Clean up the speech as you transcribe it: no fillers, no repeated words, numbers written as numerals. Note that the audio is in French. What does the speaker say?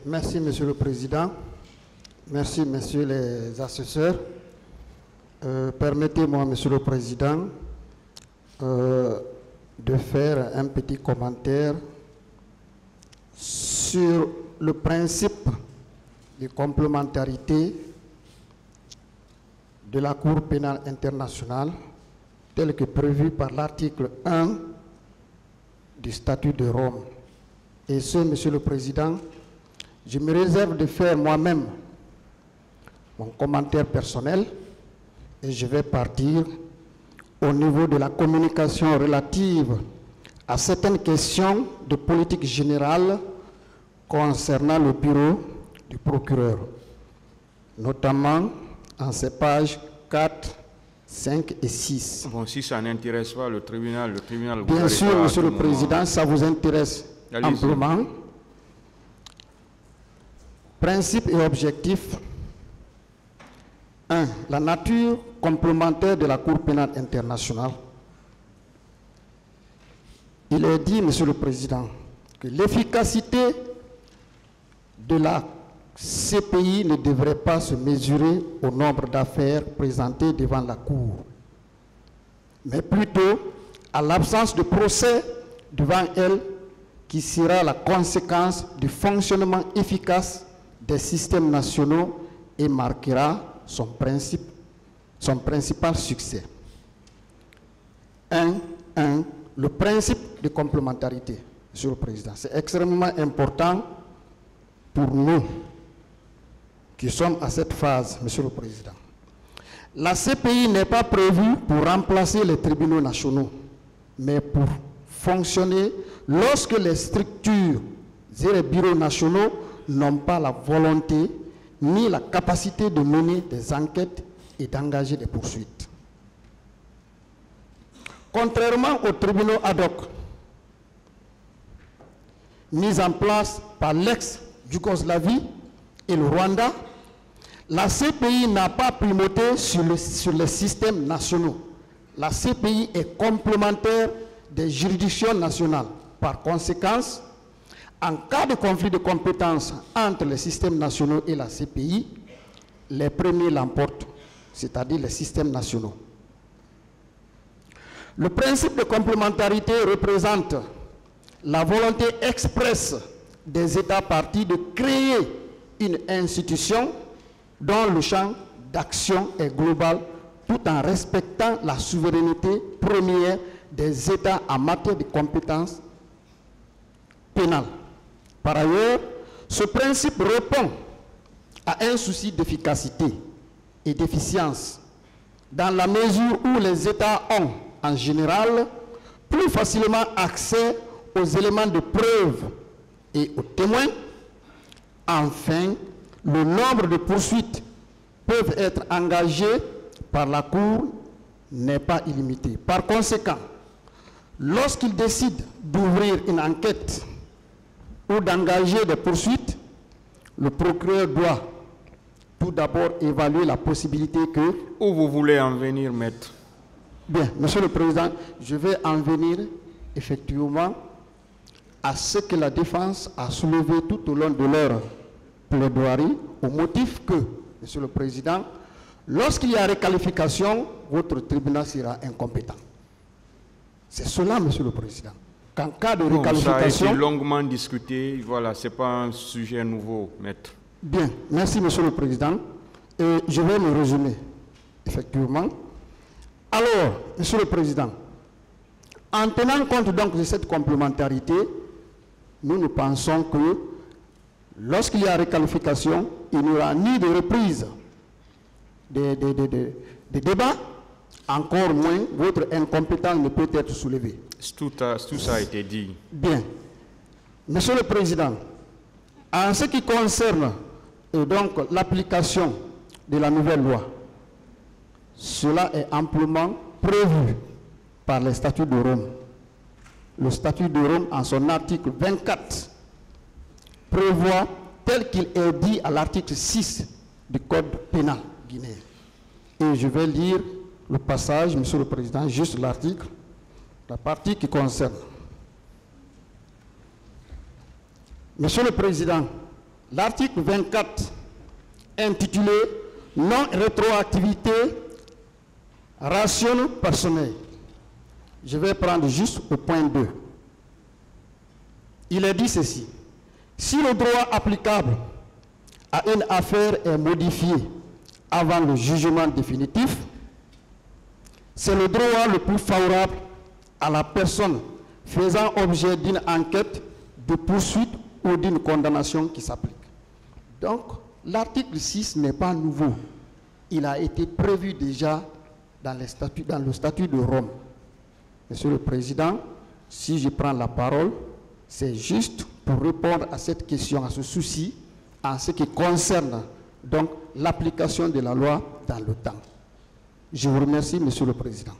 Merci, Monsieur le Président. Merci, Messieurs les assesseurs. Permettez-moi, Monsieur le Président, de faire un petit commentaire sur le principe de complémentarité de la Cour pénale internationale tel que prévu par l'article 1 du statut de Rome. Et ce, Monsieur le Président, je me réserve de faire moi-même mon commentaire personnel et je vais partir au niveau de la communication relative à certaines questions de politique générale concernant le bureau du procureur, notamment en ces pages 4, 5 et 6. Bon, si ça n'intéresse pas le tribunal Bien sûr, Monsieur le Président, ça vous intéresse amplement. Principe et objectif. 1. La nature complémentaire de la Cour pénale internationale. Il est dit, Monsieur le Président, que l'efficacité de la CPI ne devrait pas se mesurer au nombre d'affaires présentées devant la Cour, mais plutôt à l'absence de procès devant elle qui sera la conséquence du fonctionnement efficace des systèmes nationaux et marquera son principal succès. 1. Le principe de complémentarité, Monsieur le Président. C'est extrêmement important pour nous qui sommes à cette phase, Monsieur le Président. La CPI n'est pas prévue pour remplacer les tribunaux nationaux, mais pour fonctionner lorsque les structures et les bureaux nationaux n'ont pas la volonté ni la capacité de mener des enquêtes et d'engager des poursuites. Contrairement aux tribunaux ad hoc mis en place par l'ex-Yougoslavie et le Rwanda, la CPI n'a pas primauté sur les systèmes nationaux. La CPI est complémentaire des juridictions nationales. Par conséquent, en cas de conflit de compétences entre les systèmes nationaux et la CPI, les premiers l'emportent, c'est-à-dire les systèmes nationaux. Le principe de complémentarité représente la volonté expresse des États parties de créer une institution dont le champ d'action est global tout en respectant la souveraineté première des États en matière de compétences pénales. Par ailleurs, ce principe répond à un souci d'efficacité et d'efficience dans la mesure où les États ont, en général, plus facilement accès aux éléments de preuve et aux témoins. Enfin, le nombre de poursuites peuvent être engagées par la Cour n'est pas illimité. Par conséquent, lorsqu'il décide d'ouvrir une enquête ou d'engager des poursuites, le procureur doit tout d'abord évaluer la possibilité que... Où vous voulez en venir, maître? Bien, Monsieur le Président, je vais en venir effectivement à ce que la défense a soulevé tout au long de leur plaidoirie, au motif que, Monsieur le Président, lorsqu'il y a requalification, votre tribunal sera incompétent. C'est cela, Monsieur le Président. Qu'en cas de requalification... Ça a été longuement discuté, voilà, ce n'est pas un sujet nouveau, maître. Bien, merci, Monsieur le Président. Et je vais me résumer, effectivement. Alors, Monsieur le Président, en tenant compte donc de cette complémentarité, nous pensons que lorsqu'il y a requalification, il n'y aura ni de reprise des débats, encore moins votre incompétence ne peut être soulevée. Tout ça a été dit. Bien. Monsieur le Président, en ce qui concerne donc l'application de la nouvelle loi, cela est amplement prévu par les statuts de Rome. Le statut de Rome, en son article 24, prévoit, tel qu'il est dit à l'article 6 du Code pénal guinéen. Et je vais lire le passage, Monsieur le Président, juste l'article, la partie qui concerne. Monsieur le Président, L'article 24, intitulé « Non-rétroactivité, ration personnelle ». Je vais prendre juste au point 2. Il est dit ceci. Si le droit applicable à une affaire est modifié avant le jugement définitif, c'est le droit le plus favorable à la personne faisant objet d'une enquête de poursuite ou d'une condamnation qui s'applique. Donc, l'article 6 n'est pas nouveau. Il a été prévu déjà dans le statut de Rome. Monsieur le Président, si je prends la parole, c'est juste pour répondre à cette question, à ce souci, en ce qui concerne donc l'application de la loi dans le temps. Je vous remercie, Monsieur le Président.